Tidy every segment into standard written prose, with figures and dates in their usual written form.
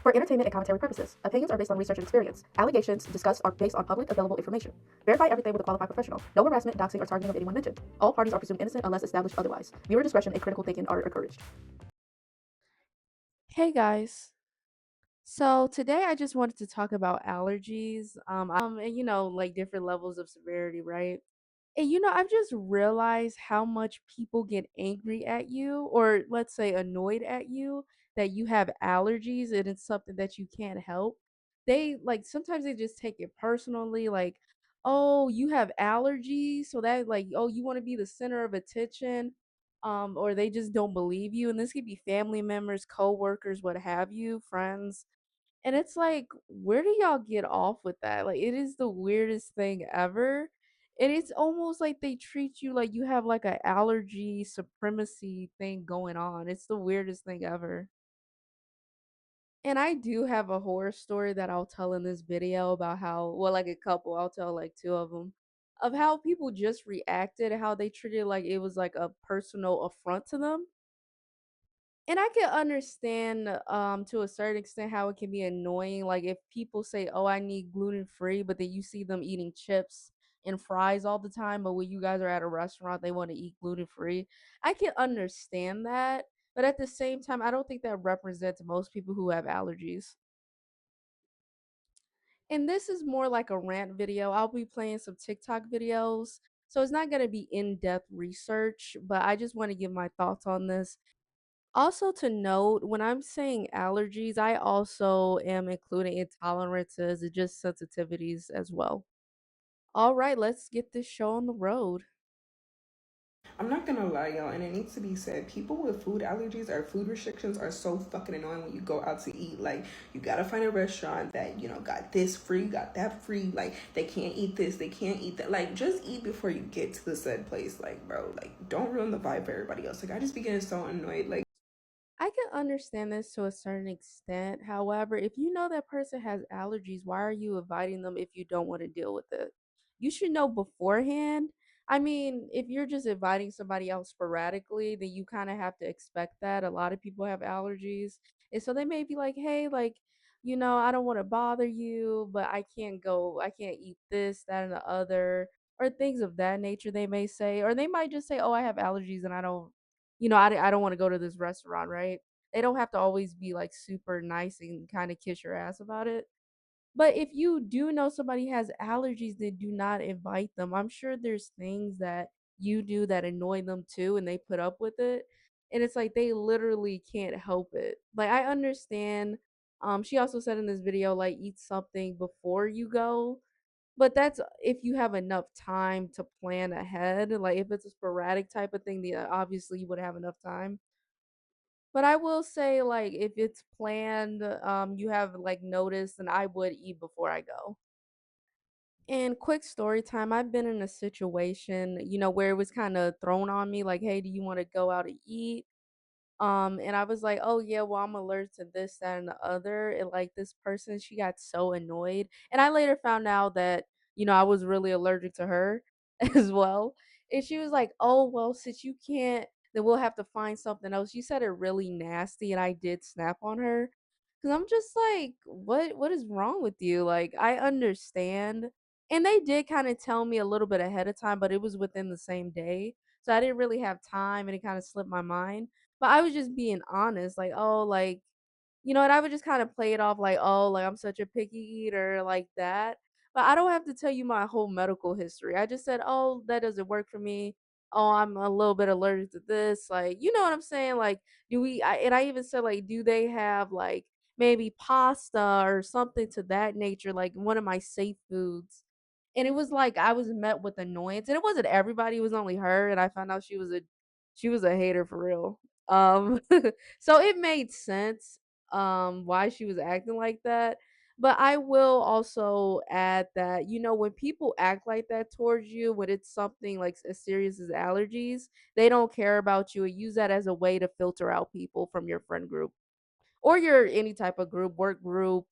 For entertainment and commentary purposes, opinions are based on research and experience. Allegations discussed are based on public available information. Verify everything with a qualified professional. No harassment, doxing, or targeting of anyone mentioned. All parties are presumed innocent unless established otherwise. Viewer discretion and critical thinking are encouraged. Hey guys. So today I just wanted to talk about allergies. And like different levels of severity, right? And I've just realized how much people get angry at you, or let's say annoyed at you, that you have allergies and it's something that you can't help. They like sometimes they just take it personally, like, oh, you have allergies, so that like, oh, you want to be the center of attention. Or they just don't believe you. And this could be family members, co-workers, what have you, friends. And it's like, where do y'all get off with that? Like, it is the weirdest thing ever. And it's almost like they treat you like you have like a allergy supremacy thing going on. It's the weirdest thing ever. And I do have a horror story that I'll tell in this video about how, well, like a couple, I'll tell like two of them, of how people just reacted, how they treated it like it was like a personal affront to them. And I can understand, to a certain extent how it can be annoying, like, if people say, "Oh, I need gluten-free," but then you see them eating chips and fries all the time, but when you guys are at a restaurant, they wanna eat gluten-free. I can understand that, but at the same time, I don't think that represents most people who have allergies. And this is more like a rant video. I'll be playing some TikTok videos, so it's not gonna be in-depth research, but I just wanna give my thoughts on this. Also to note, when I'm saying allergies, I also am including intolerances and just sensitivities as well. All right, let's get this show on the road. I'm not gonna lie, y'all, and it needs to be said. People with food allergies or food restrictions are so fucking annoying when you go out to eat. Like, you gotta find a restaurant that, got this free, got that free. Like, they can't eat this, they can't eat that. Like, just eat before you get to the said place. Like, bro, like, don't ruin the vibe for everybody else. Like, I just be getting so annoyed. Like, I can understand this to a certain extent. However, if you know that person has allergies, why are you inviting them if you don't want to deal with it? You should know beforehand. I mean, if you're just inviting somebody else sporadically, then you kind of have to expect that. A lot of people have allergies. And so they may be like, hey, like, I don't want to bother you, but I can't eat this, that, and the other, or things of that nature, they may say. Or they might just say, oh, I have allergies and I don't wanna go to this restaurant, right? They don't have to always be, like, super nice and kinda kiss your ass about it. But if you do know somebody has allergies, then do not invite them. I'm sure there's things that you do that annoy them too, and they put up with it, and it's like they literally can't help it. Like, I understand, she also said in this video, like, eat something before you go, but that's if you have enough time to plan ahead. Like, if it's a sporadic type of thing, then obviously you would have enough time. But I will say, like, if it's planned, you have, like, notice, and I would eat before I go. And quick story time, I've been in a situation, where it was kinda thrown on me, like, "Hey, do you wanna go out to eat?" And I was like, "Oh, yeah, well, I'm allergic to this, that, and the other," and, like, this person, she got so annoyed, and I later found out that, I was really allergic to her as well, and she was like, "Oh, well, since you can't, then we'll have to find something else." She said it really nasty, and I did snap on her, because 'cause I'm just like, "What is wrong with you?" Like, I understand, and they did kinda tell me a little bit ahead of time, but it was within the same day, so I didn't really have time, and it kinda slipped my mind. But I was just being honest, like, "Oh, like," and I would just kinda play it off like, "Oh, like, I'm such a picky eater," like that. But I don't have to tell you my whole medical history. I just said, "Oh, that doesn't work for me. Oh, I'm a little bit allergic to this," like, you know what I'm saying? Like, I even said, like, "Do they have, like, maybe pasta or something to that nature, like, one of my safe foods?" And it was like I was met with annoyance, and it wasn't everybody, it was only her, and I found out she was a hater for real. Um, so it made sense, why she was acting like that. But I will also add that, when people act like that towards you, when it's something like as serious as allergies, they don't care about you and use that as a way to filter out people from your friend group or your any type of group, work group,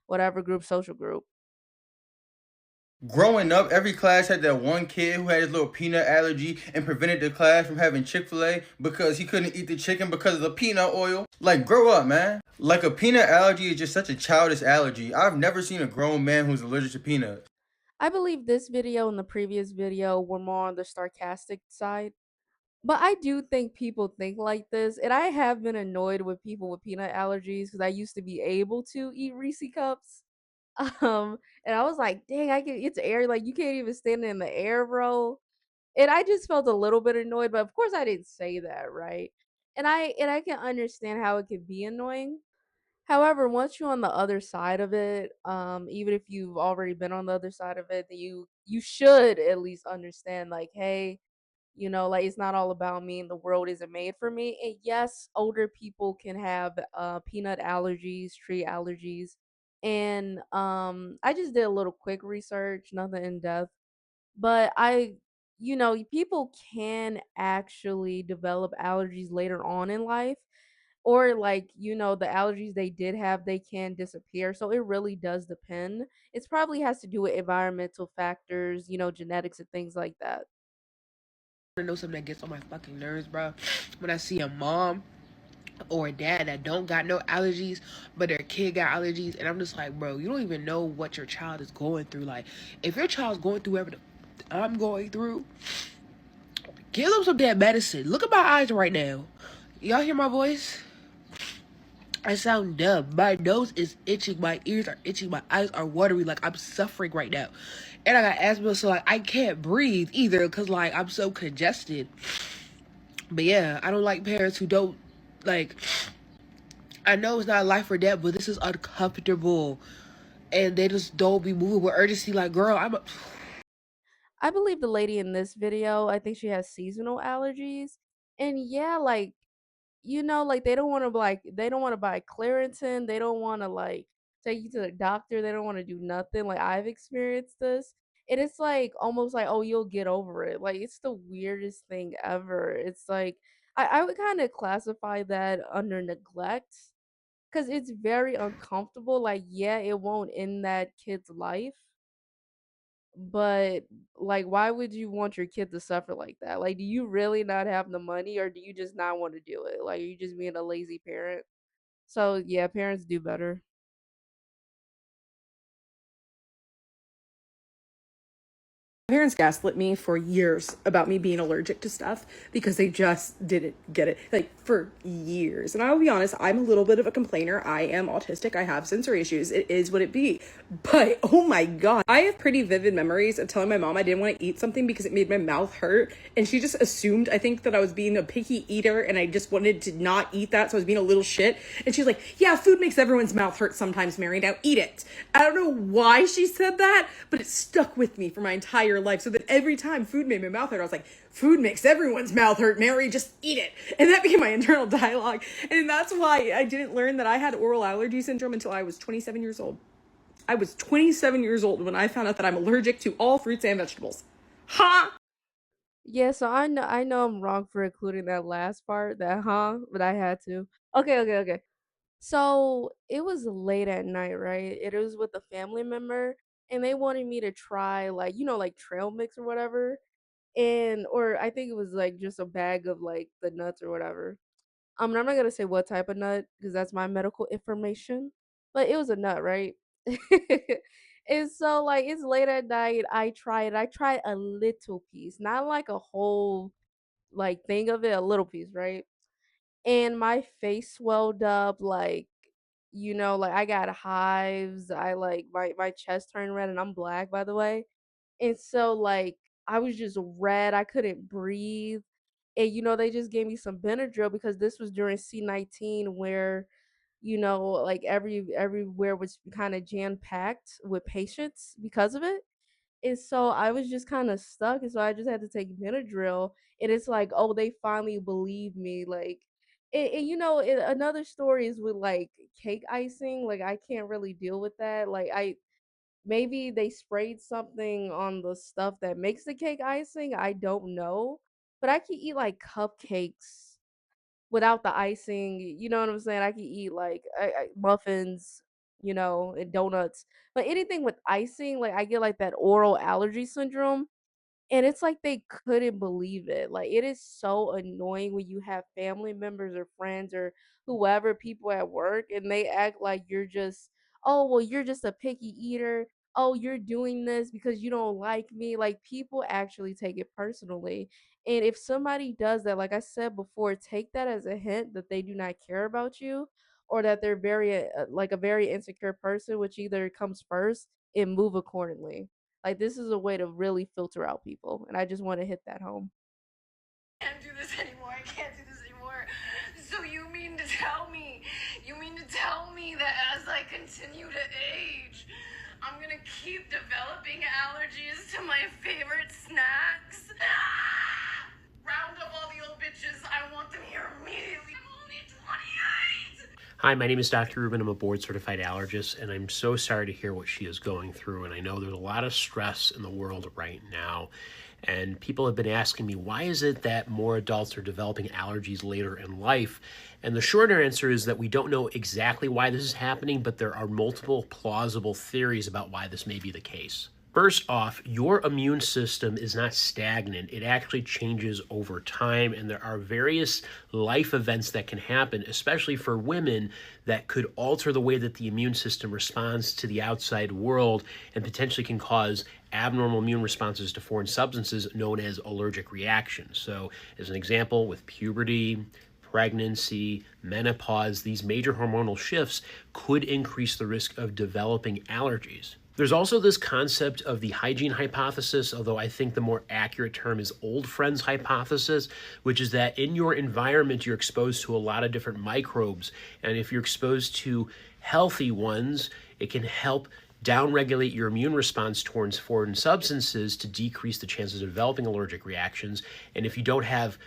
whatever group, social group. Growing up, every class had that one kid who had his little peanut allergy and prevented the class from having Chick-fil-A because he couldn't eat the chicken because of the peanut oil. Like, grow up, man. Like, a peanut allergy is just such a childish allergy. I've never seen a grown man who's allergic to peanuts. I believe this video and the previous video were more on the sarcastic side. But I do think people think like this, and I have been annoyed with people with peanut allergies because I used to be able to eat Reese cups. And I was like, dang, I can it's air, like you can't even stand in the air, bro. And I just felt a little bit annoyed, but of course I didn't say that, right? And I can understand how it could be annoying. However, once you're on the other side of it, even if you've already been on the other side of it, then you should at least understand, like, hey, like it's not all about me and the world isn't made for me. And yes, older people can have peanut allergies, tree allergies. And I just did a little quick research, nothing in depth, but people can actually develop allergies later on in life, or like, the allergies they did have, they can disappear. So it really does depend. It's probably has to do with environmental factors, genetics and things like that. To know something that gets on my fucking nerves, bro. When I see a mom or a dad that don't got no allergies, but their kid got allergies, and I'm just like, bro, you don't even know what your child is going through. Like, if your child's going through whatever I'm going through, give them some damn medicine. Look at my eyes right now. Y'all hear my voice? I sound dumb. My nose is itching. My ears are itching. My eyes are watery. Like, I'm suffering right now. And I got asthma, so like I can't breathe either because like I'm so congested. But yeah, I don't like parents who don't like. I know it's not life or death, but this is uncomfortable, and they just don't be moving with urgency. Like, girl, I believe the lady in this video, I think she has seasonal allergies. And yeah, like, like they don't want to buy Claritin, they don't want to like take you to the doctor, they don't want to do nothing. Like I've experienced this. And it's like almost like, oh, you'll get over it. Like it's the weirdest thing ever. It's like I would kind of classify that under neglect because it's very uncomfortable. Like, yeah, it won't end that kid's life, but like why would you want your kid to suffer like that? Like do you really not have the money, or do you just not want to do it? Like are you just being a lazy parent? So yeah, parents do better. Parents gaslit me for years about me being allergic to stuff because they just didn't get it. Like for years. And I will be honest, I'm a little bit of a complainer. I am autistic. I have sensory issues. It is what it be. But oh my God, I have pretty vivid memories of telling my mom I didn't want to eat something because it made my mouth hurt. And she just assumed, I think, that I was being a picky eater and I just wanted to not eat that. So I was being a little shit. And she's like, yeah, food makes everyone's mouth hurt sometimes, Mary. Now eat it. I don't know why she said that, but it stuck with me for my entire life. So that every time food made my mouth hurt, I was like, food makes everyone's mouth hurt, Mary, just eat it. And that became my internal dialogue. And that's why I didn't learn that I had oral allergy syndrome until I was 27 years old. I was 27 years old when I found out that I'm allergic to all fruits and vegetables. Ha! Yeah, so I know I'm wrong for including that last part, that but I had to. Okay. So it was late at night, right? It was with a family member, and they wanted me to try like, like trail mix or whatever. And or I think it was like just a bag of like the nuts or whatever. And I'm not gonna say what type of nut because that's my medical information, but it was a nut, right? And so like it's late at night. I tried. I tried a little piece, not like a whole like thing of it, a little piece, right? And my face swelled up, like like I got hives. I like my chest turned red, and I'm black, by the way. And so like I was just red. I couldn't breathe. And they just gave me some Benadryl because this was during C-19 where like everywhere was kind of jam packed with patients because of it. And so I was just kind of stuck, and so I just had to take Benadryl. And it's like, oh, they finally believe me. Like, another story is with like cake icing. Like, I can't really deal with that. Like, maybe they sprayed something on the stuff that makes the cake icing. I don't know, but I can eat like cupcakes without the icing. You know what I'm saying? I can eat like muffins and donuts. But anything with icing, like I get like that oral allergy syndrome, and it's like they couldn't believe it. Like, it is so annoying when you have family members or friends or whoever, people at work, and they act like you're just, "Oh, well, you're just a picky eater. Oh, you're doing this because you don't like me." Like, people actually take it personally. And if somebody does that, like I said before, take that as a hint that they do not care about you, or that they're like a very insecure person, which either comes first, and move accordingly. Like, this is a way to really filter out people, and I just want to hit that home. Can't do this anymore. I can't do this anymore. So you mean to tell me that as I continue to age, I'm gonna keep developing allergies to my favorite snacks? Ah! Round up all the old bitches. I want them here immediately. I'm only 28. Hi, my name is Dr. Rubin. I'm a board certified allergist, and I'm so sorry to hear what she is going through. And I know there's a lot of stress in the world right now. And people have been asking me, why is it that more adults are developing allergies later in life? And the shorter answer is that we don't know exactly why this is happening, but there are multiple plausible theories about why this may be the case. First off, your immune system is not stagnant. It actually changes over time, and there are various life events that can happen, especially for women, that could alter the way that the immune system responds to the outside world and potentially can cause abnormal immune responses to foreign substances known as allergic reactions. So, as an example, with puberty, pregnancy, menopause, these major hormonal shifts could increase the risk of developing allergies. There's also this concept of the hygiene hypothesis, although I think the more accurate term is old friends hypothesis, which is that in your environment, you're exposed to a lot of different microbes. And if you're exposed to healthy ones, it can help downregulate your immune response towards foreign substances to decrease the chances of developing allergic reactions. And if you don't have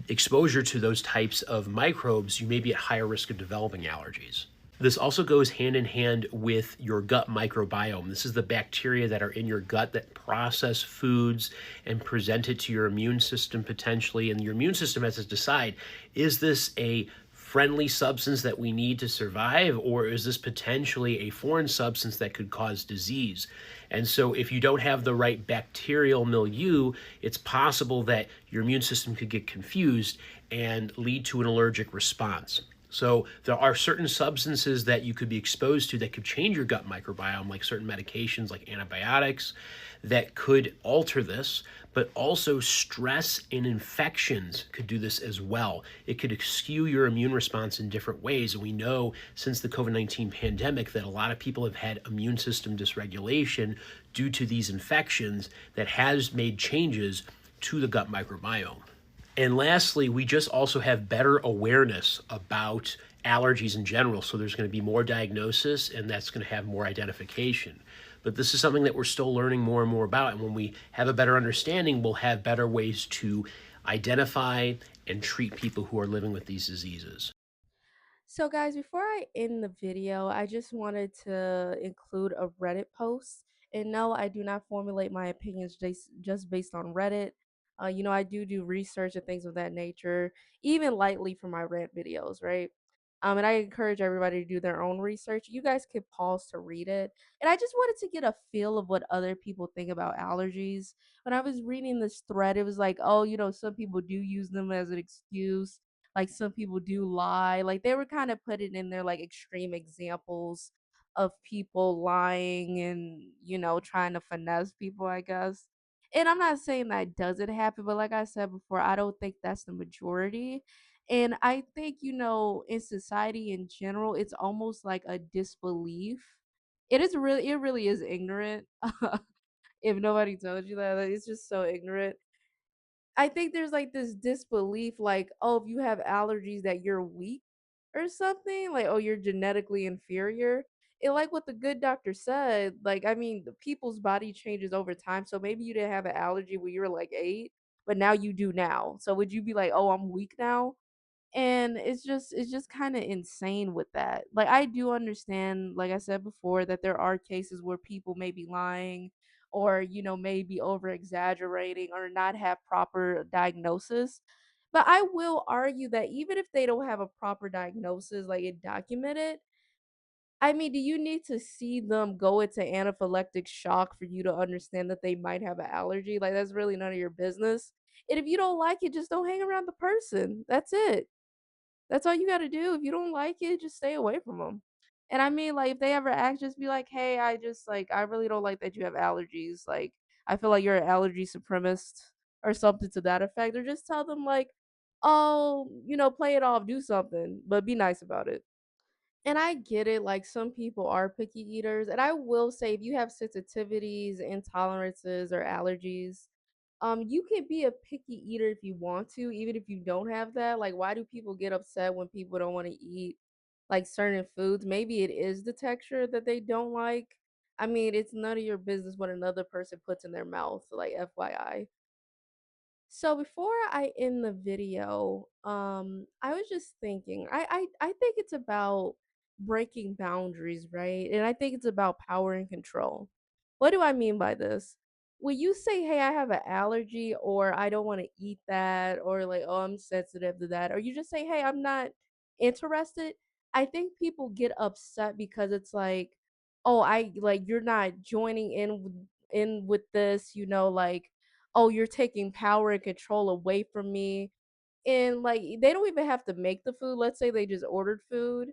exposure to those types of microbes, you may be at higher risk of developing allergies. This also goes hand in hand with your gut microbiome. This is the bacteria that are in your gut that process foods and present it to your immune system potentially. And your immune system has to decide, is this a friendly substance that we need to survive, or is this potentially a foreign substance that could cause disease? And so if you don't have the right bacterial milieu, it's possible that your immune system could get confused and lead to an allergic response. So there are certain substances that you could be exposed to that could change your gut microbiome, like certain medications like antibiotics that could alter this, but also stress and infections could do this as well. It could skew your immune response in different ways. And we know since the COVID-19 pandemic that a lot of people have had immune system dysregulation due to these infections that has made changes to the gut microbiome. And lastly, we just also have better awareness about allergies in general. So there's going to be more diagnosis, and that's going to have more identification. But this is something that we're still learning more and more about. And when we have a better understanding, we'll have better ways to identify and treat people who are living with these diseases. So, guys, before I end the video, I just wanted to include a Reddit post. And no, I do not formulate my opinions just based on Reddit. I do research and things of that nature, even lightly for my rant videos, right? And I encourage everybody to do their own research. You guys could pause to read it. And I just wanted to get a feel of what other people think about allergies. When I was reading this thread, it was like, oh, some people do use them as an excuse, like some people do lie. Like they were kind of putting in there like extreme examples of people lying and trying to finesse people, I guess. And I'm not saying that doesn't happen, but like I said before, I don't think that's the majority. And I think, in society in general, it's almost like a disbelief. It really is ignorant. If nobody told you that, like, it's just so ignorant. I think there's like this disbelief, like, oh, if you have allergies, that you're weak or something, like, oh, you're genetically inferior. And like what the good doctor said, like, I mean, the people's body changes over time. So maybe you didn't have an allergy when you were like 8, but now you do now. So would you be like, oh, I'm weak now? And it's just kind of insane with that. Like, I do understand, like I said before, that there are cases where people may be lying, or maybe over exaggerating, or not have proper diagnosis. But I will argue that even if they don't have a proper diagnosis, like it documented, I mean, do you need to see them go into anaphylactic shock for you to understand that they might have an allergy? Like, that's really none of your business. And if you don't like it, just don't hang around the person. That's it. That's all you gotta do. If you don't like it, just stay away from them. And I mean, like, if they ever ask, just be like, "Hey, I just like, I really don't like that you have allergies. Like, I feel like you're an allergy supremacist or something to that effect." Or just tell them like, "Oh, play it off, do something, but be nice about it." And I get it, like some people are picky eaters. And I will say if you have sensitivities, intolerances, or allergies, you can be a picky eater if you want to, even if you don't have that. Like, why do people get upset when people don't want to eat like certain foods? Maybe it is the texture that they don't like. I mean, it's none of your business what another person puts in their mouth, like FYI. So before I end the video, I was just thinking, I think it's about breaking boundaries, right? And I think it's about power and control. What do I mean by this? When you say, "Hey, I have an allergy," or "I don't want to eat that," or like, "Oh, I'm sensitive to that," or you just say, "Hey, I'm not interested," I think people get upset because it's like, "Oh, I like you're not joining in with this," like, "Oh, you're taking power and control away from me." And like they don't even have to make the food. Let's say they just ordered food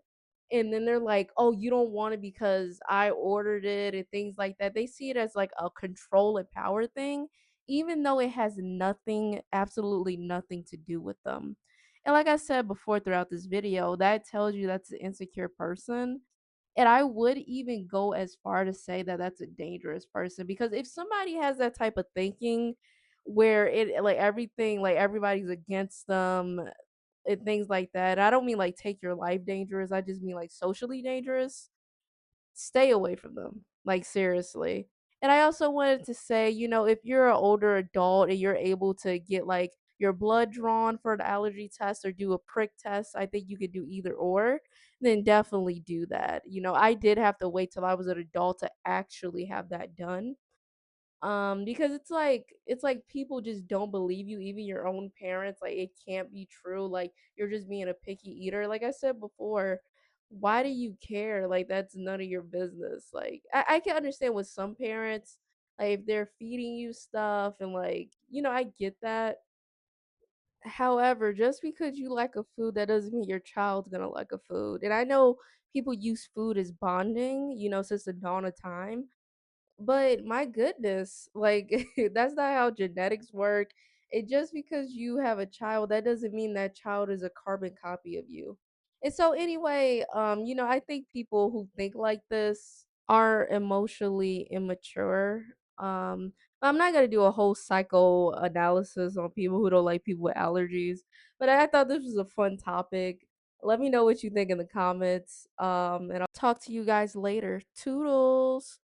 and then they're like, "Oh, you don't want it because I ordered it," and things like that. They see it as like a control and power thing, even though it has nothing, absolutely nothing to do with them. And like I said before throughout this video, that tells you that's an insecure person. And I would even go as far to say that that's a dangerous person, because if somebody has that type of thinking where it like everything, like everybody's against them and things like that. I don't mean like take your life dangerous. I just mean like socially dangerous. Stay away from them. Like seriously. And I also wanted to say, if you're an older adult and you're able to get like your blood drawn for an allergy test or do a prick test, I think you could do either or, then definitely do that. I did have to wait till I was an adult to actually have that done, because it's like people just don't believe you, even your own parents. Like, it can't be true, like you're just being a picky eater. Like I said before, why do you care? Like, that's none of your business. Like, I can understand with some parents, like if they're feeding you stuff and like, I get that. However, just because you like a food, that doesn't mean your child's gonna like a food. And I know people use food as bonding, since the dawn of time, but my goodness, like that's not how genetics work. It just because you have a child, that doesn't mean that child is a carbon copy of you. And so anyway, I think people who think like this are emotionally immature. I'm not gonna do a whole psychoanalysis on people who don't like people with allergies, but I thought this was a fun topic. Let me know what you think in the comments. And I'll talk to you guys later. Toodles.